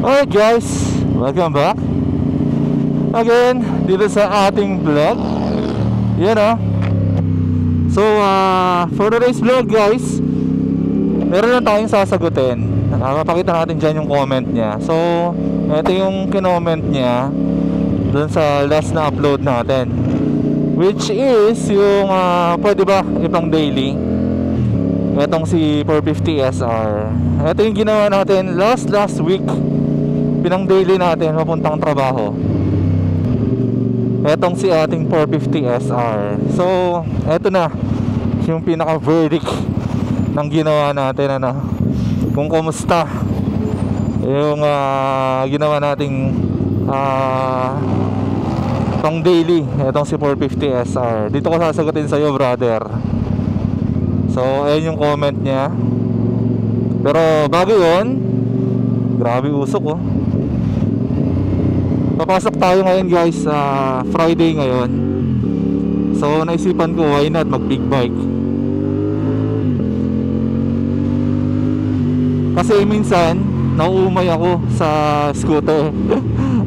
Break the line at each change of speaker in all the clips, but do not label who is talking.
Alright guys, welcome back again dito sa ating vlog. Yan o. So for today's vlog guys, meron lang tayong sasagutin. Mapakita natin dyan yung comment niya. So ito yung kinoment niya dun sa last na upload natin, which is yung pwede ba ipang daily etong si 450 SR. Ito yung ginawa natin last week. Pinang daily natin papuntang trabaho, etong si ating 450 SR. So eto na yung pinaka verdict ng ginawa natin, kung kumusta yung ginawa nating pang daily etong si 450 SR. Dito ko sasagutin sa'yo, brother. So ayun yung comment niya. Pero bago yun, grabe usok oh. Papasok tayo ngayon guys, Friday ngayon. So naisipan ko, why not mag big bike. Kasi minsan nauumay ako sa scooter.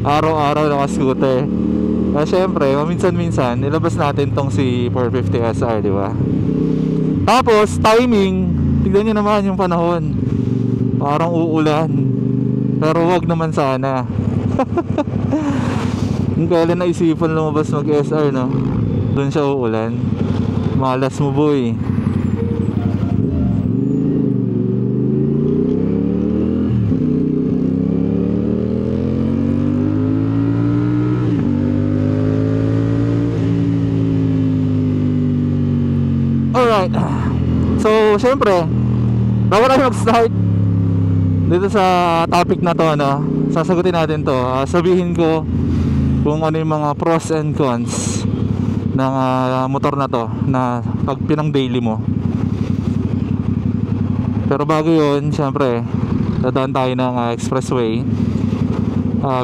Araw-araw naka scooter. Syempre, minsan nilabas natin tong si 450 SR, di ba? Tapos timing, tignan nyo naman yung panahon, parang uulan. Pero wag naman sana. Yung kailan naisipan lumabas mag SR, no? Doon siya uulan. Malas mo boy. Alright. So syempre, bago tayo mag-start dito sa topic na to, sasagutin natin to. Sabihin ko kung ano yung mga pros and cons ng motor na to, na pag pinang daily mo. Pero bago yun, syempre dadaan tayo ng expressway.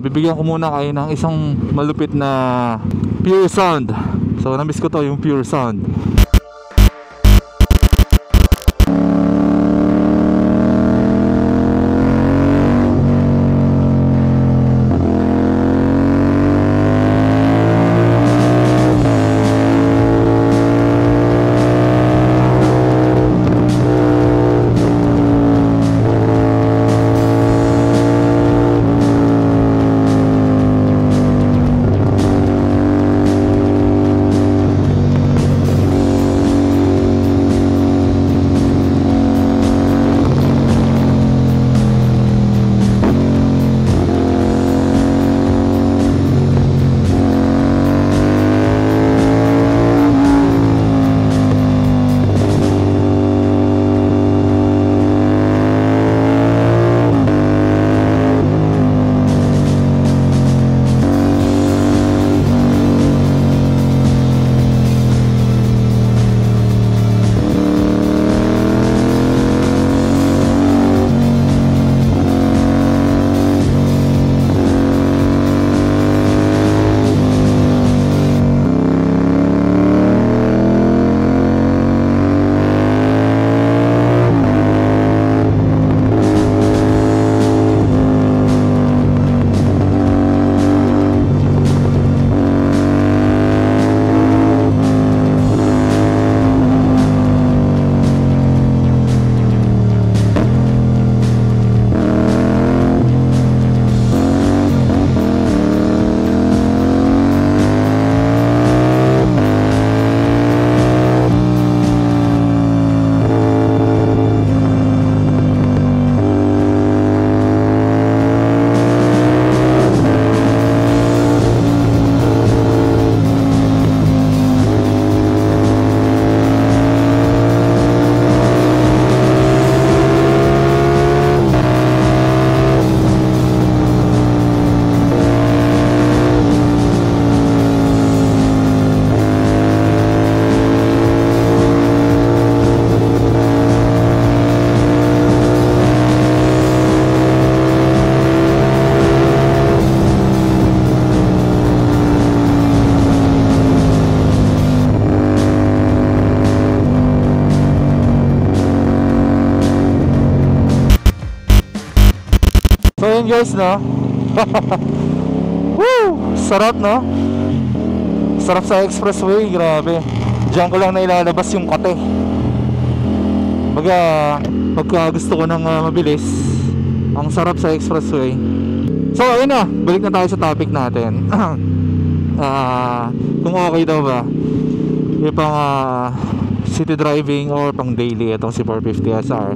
Bibigyan ko muna kayo ng isang malupit na pure sound. So namiss ko to, yung pure sound. So yun guys, no. Woo! Sarap, no? Sarap sa expressway, grabe. Diyan ko lang nailalabas yung kate. Pagka gusto ko ng mabilis, ang sarap sa expressway. So ayun na, balik na tayo sa topic natin. Kung okay daw ba yung pang city driving or pang daily itong si 450 SR.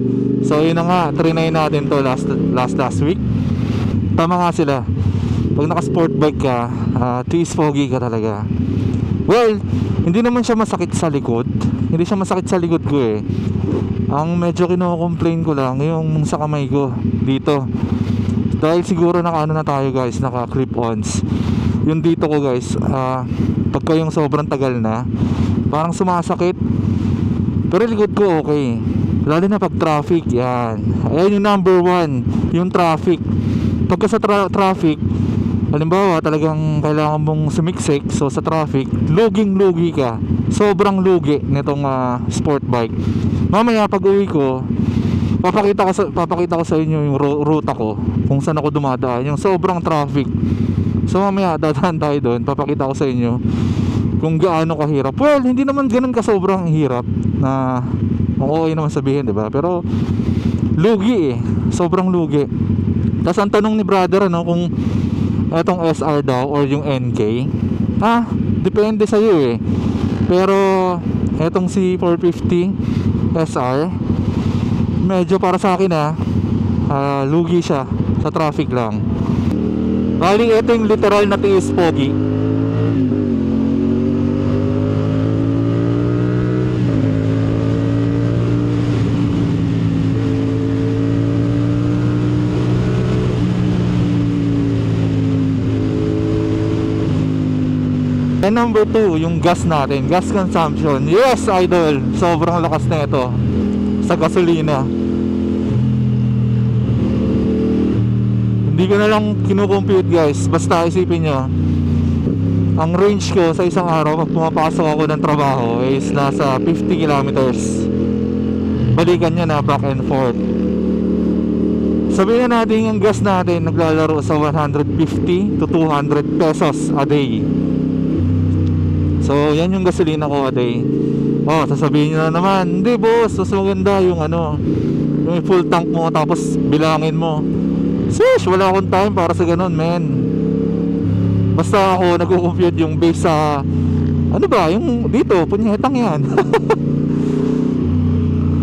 So yun na nga, trinay natin to last week. Tama nga sila. Pag naka sport bike ka, cheese foggy ka talaga. Well, hindi naman siya masakit sa likod. Hindi siya masakit sa likod ko eh. Ang medyo kino-complain ko lang yung sa kamay ko dito. Dahil siguro naka ano na tayo guys, naka clip-ons. Yung dito ko guys, pagka yung sobrang tagal na, parang sumasakit. Pero likod ko okay. Lalo na pag traffic, yan. Ayan yung number one, yung traffic. Pagka sa traffic, halimbawa talagang kailangan mong sumiksik, so sa traffic, luging-lugi ka. Sobrang lugi nitong sport bike. Mamaya pag uwi ko, papakita ko sa inyo yung ruta ko, kung saan ako dumadaan, yung sobrang traffic. So mamaya dadaan tayo doon, papakita ko sa inyo kung gaano kahirap. Well, hindi naman ganun ka sobrang hirap na okay naman sabihin, 'di ba? Pero lugi eh, sobrang lugi. Tapos ang tanong ni brother kung etong SR daw or yung NK, depende sa iyo eh. Pero etong si 450 SR, medyo para sa akin lugi siya sa traffic lang. Bali ito yung literal na tiis pogi. And number 2, yung gas natin, gas consumption. Yes, idol, sobrang lakas na ito sa gasolina. Hindi ko na lang kinukompute guys, basta isipin nyo, ang range ko sa isang araw pag pumapasok ako ng trabaho is nasa 50 kilometers. Balikan nyo na back and forth. Sabihin na natin yung gas natin naglalaro sa 150 to 200 pesos a day. So yan yung gasolina ko a day. Sasabihin nyo na naman, hindi boss, mas maganda yung yung full tank mo tapos bilangin mo. Sis, wala akong time para sa ganun, men. Basta ako nagko-compute yung base sa yung dito, punyetang yan.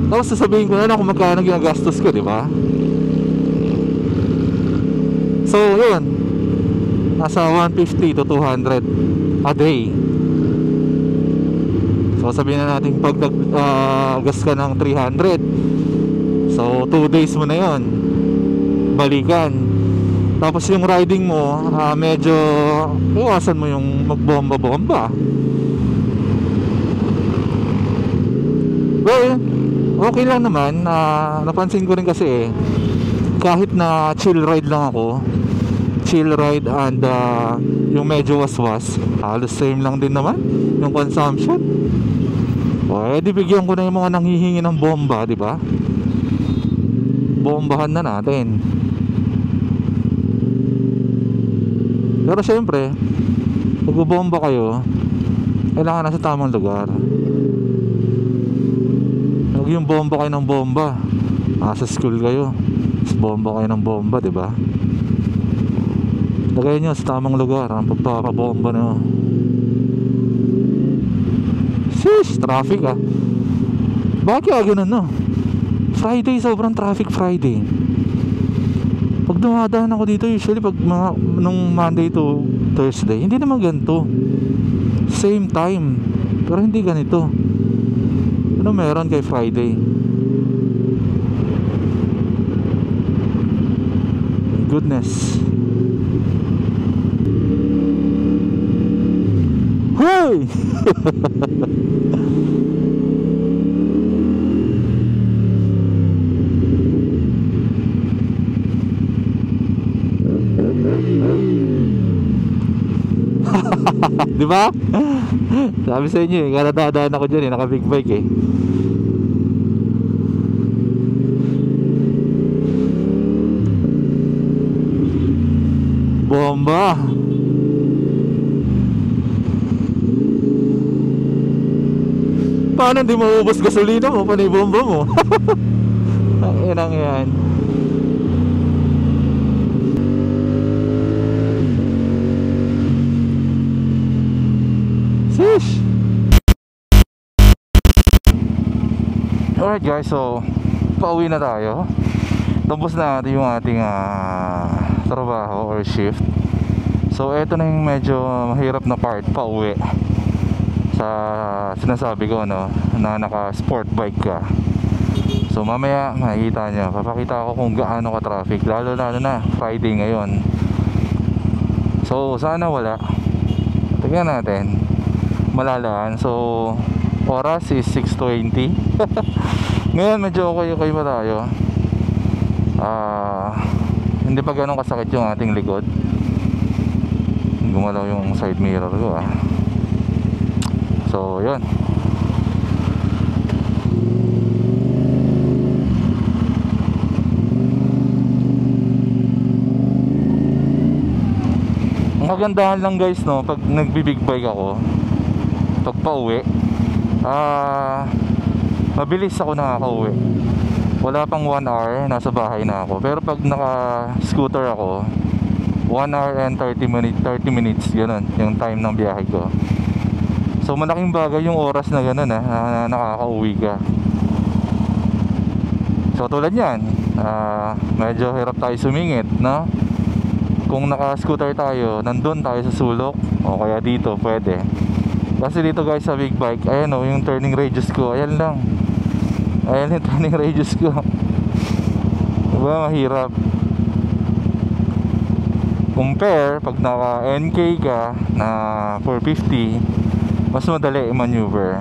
Tapos sasabihin ko na lang kung magkano ginagastos ko, di ba? So yun, nasa 150 to 200 a day. So sabihin na natin pag gas ka ng 300, so 2 days mo na yon balikan. Tapos yung riding mo, medyo iwasan mo yung magbomba-bomba. Well, okay lang naman. Napansin ko rin kasi kahit na chill ride lang ako, chill ride and yung medyo waswas, halos same lang din naman yung consumption. Di bigyan ko na yung mga nanghihingi ng bomba, di ba? Bombahan na natin. Pero syempre, pag bubomba kayo, kailangan nasa tamang lugar. Huwag yung bomba kayo ng bomba. Sa school kayo, bomba kayo ng bomba, di ba? Lagay nyo sa tamang lugar ang pagpapabomba nyo. Sheesh, traffic Bakit kaya ganun Friday, sobrang traffic Friday. Pag dumadaan ako dito, usually pag nung Monday to Thursday, hindi naman ganito. Same time, pero hindi ganito. Ano meron kay Friday? Goodness. Hey! Di ba? Sabi sa inyo kada dadaan ako dyan naka big bike Bomba. Paano hindi maubos gasolina mo? Paano yung bomba mo? Ang inang yan. Sheesh. Alright guys, so pauwi na tayo. Tapos na natin yung ating trabaho or shift. So eto na yung medyo mahirap na part, pauwi sa sinasabi ko, no, na naka sport bike ka. So mamaya makikita nyo, papakita ko kung gaano ka traffic, lalo na Friday ngayon. So sana wala. Tingnan natin, malalaan. So oras is 6:20. Ngayon medyo okay pa tayo. Hindi pa ganun kasakit yung ating likod. Gumalaw yung side mirror ko So yun. Ang kagandahan lang guys, no, pag nagbibig bike ako, pag pauwi, mabilis ako nakakauwi. Wala pang 1 hour, nasa bahay na ako. Pero pag naka-scooter ako, 1 hour and 30 minutes, ganun yung time ng biyahe ko. So malaking bagay yung oras na ganun na nakakauwi ka. So tulad yan, medyo hirap tayo sumingit, no? Kung naka-scooter tayo, nandun tayo sa sulok, o kaya dito, pwede. Kasi dito guys sa big bike, ayan o, yung turning radius ko, ayan lang. Ayan yung turning radius ko. Diba, mahirap. Compare, pag naka-NK ka na 450, mas madali i-maneuver.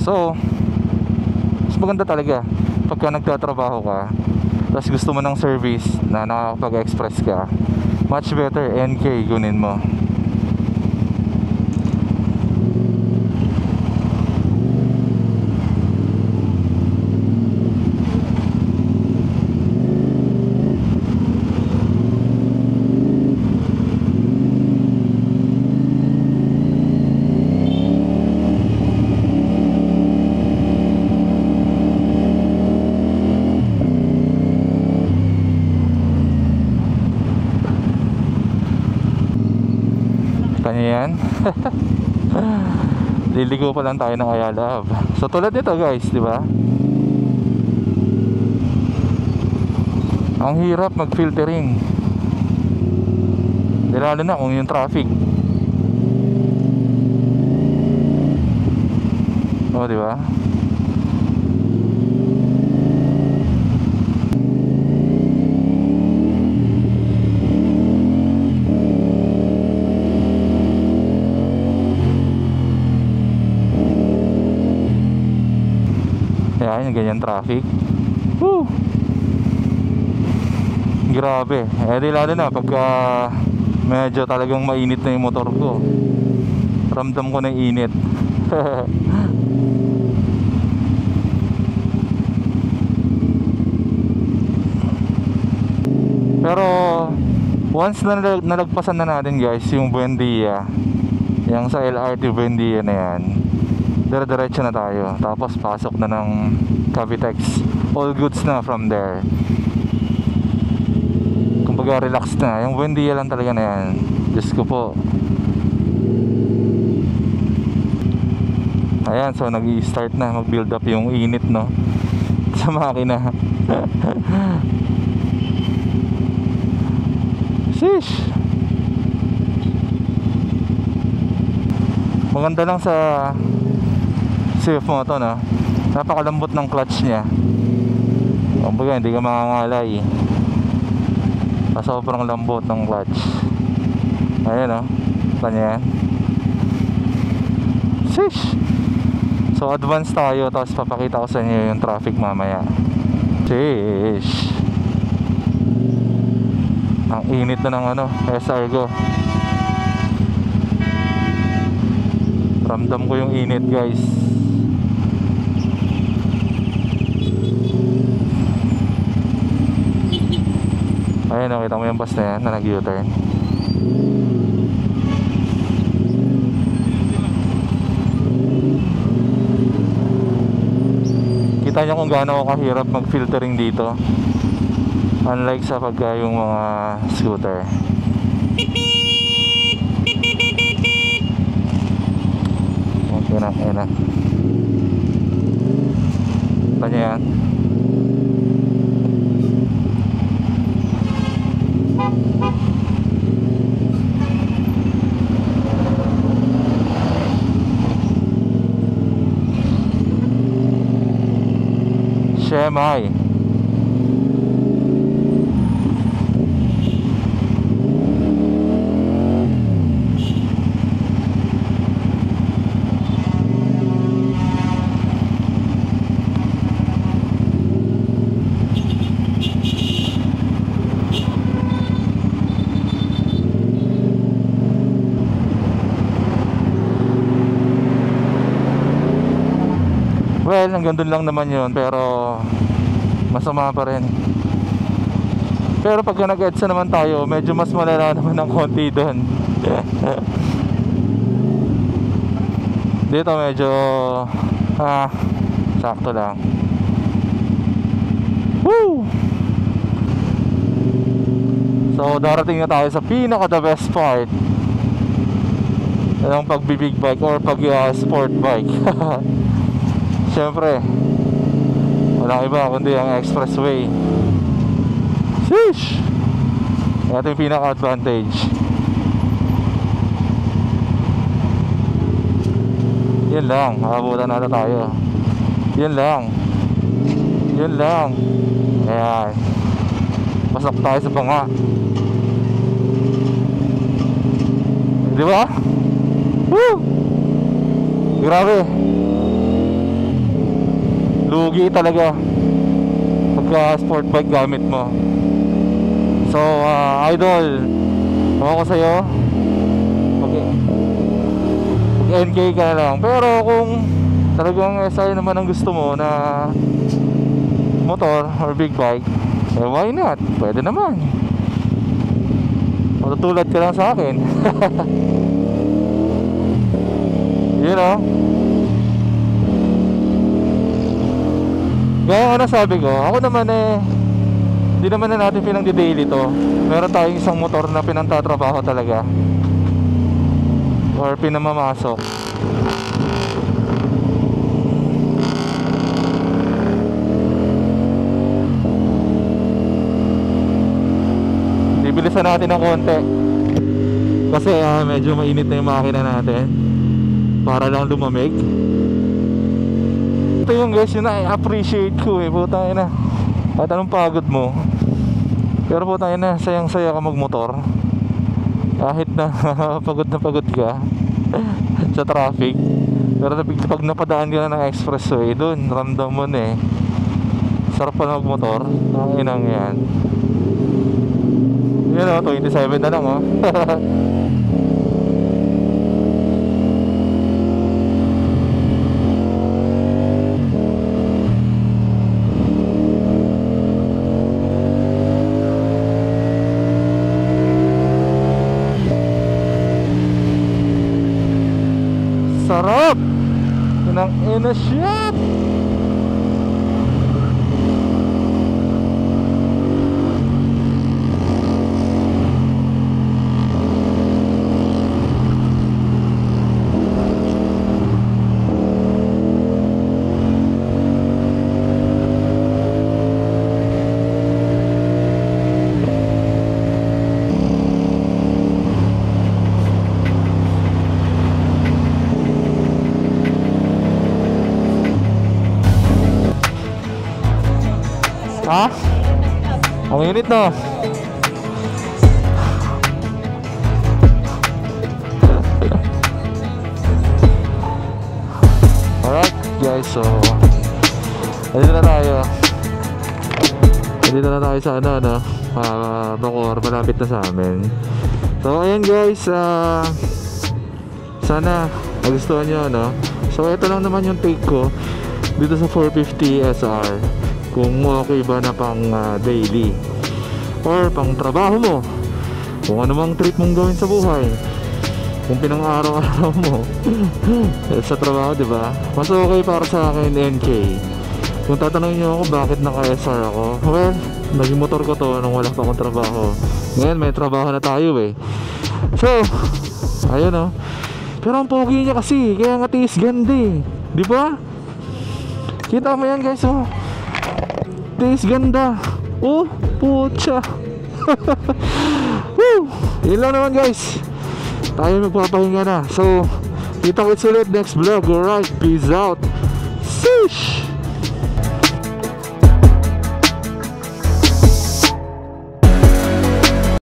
So, mas maganda talaga pagka nagtatrabaho ka, tapos gusto mo ng service na nakakapag-express ka, much better NK kunin mo. Yan. Liligo pa lang tayo ng Ayala Ave. So tulad nito guys, di ba? Ang hirap mag-filtering. Lalo na kung yung traffic. Oh, di ba? Ayan, ganyan traffic. Woo! Grabe. Di lalo na pagka medyo talagang mainit na yung motor ko. Ramdam ko na yung init. Pero once na nalagpasan na natin guys yung Buendia, yung sa LRT Buendia na yan, dire-diretso na tayo. Tapos pasok na ng Cavitex. All goods na from there. Kumbaga relax na. Yung Buendia lang talaga na yan. Diyos ko po. Ayan, so nag-i-start na, mag-build up yung init, no, sa makina. Sheesh. Maganda lang sa Swift Moto, no, napakalambot ng clutch niya. Kumbaga hindi ka makangalay. Sobrang lambot ng clutch. Ayan, no, kanya yan. Sheesh. So advance tayo, tapos papakita ko sa inyo yung traffic mamaya. Sheesh. Ang init na ng ano, SR ko. Ramdam ko yung init, guys. Ayun, nakita mo yung bus na yan na nag-U-turn. Kita nyo kung gaano kahirap mag-filtering dito, unlike sa pagka yung mga scooter. Okay na, ayun na. Kita nyo yan. Siyemay. Well, hanggang doon lang naman yun, pero masama pa rin. Pero pagka nag-EDSA naman tayo, medyo mas malala naman ng konti doon. Dito medyo sakto lang. Woo! So darating na tayo sa pinaka the best part, yung pag-big bike or pag-sport bike. Siyempre, walang iba kundi ang expressway. Sheesh! Ito yung pinaka-advantage. Yun lang, makabutan na tayo. Yun lang. Yun lang. Ayan. Pasok tayo sa banga. Di ba? Woo! Grabe. Lugi talaga pagka sport bike gamit mo. So idol, ako sa'yo, NK ka na lang. Pero kung talagang SI naman ang gusto mo na motor or big bike, eh why not? Pwede naman. Matutulad ka lang sa akin. You know, gaya nga sabi ko, ako naman hindi naman na natin pinang-daily to. Meron tayong isang motor na pinantatrabaho talaga or pinamamasok. Bibilisan natin ng konti kasi medyo mainit na yung makina natin para lang lumamig. Ito yung guys, yun na i-appreciate ko putang ina. At anong pagod mo, pero putang ina, sayang saya ka magmotor kahit na pagod ka sa traffic. Pero pag napadaan ka na ng expressway, doon ramdam mo na sarap pa magmotor. Ang inang yan. Yun 27 na lang sarap! Inang ina shit! Ha? Ang init na. Alright guys, so dito na tayo sa Bacoor, malapit na sa amin. So ayan guys, sana nagustuhan nyo So ito lang naman yung take ko dito sa 450 SR, kung okay ba na pang daily. or pang trabaho mo, kung ano mang trip mong gawin sa buhay, kung pinang-araw-araw mo sa trabaho, di ba? Mas okay para sa akin NK. Kung tatanungin niyo ako bakit naka-SR ako, well, naging motor ko to nung wala pa akong trabaho. Ngayon may trabaho na tayo eh. So, ayun oh. Pero ang pogi niya kasi, kaya nga tiis ganda eh. Di ba? Kita mo yan guys oh. Tiis ganda. Oh, putya. Woo! Yun lang naman guys. Tayo magpapahinga na. So, kita-kits ulit next vlog. Alright, peace out. Sheesh!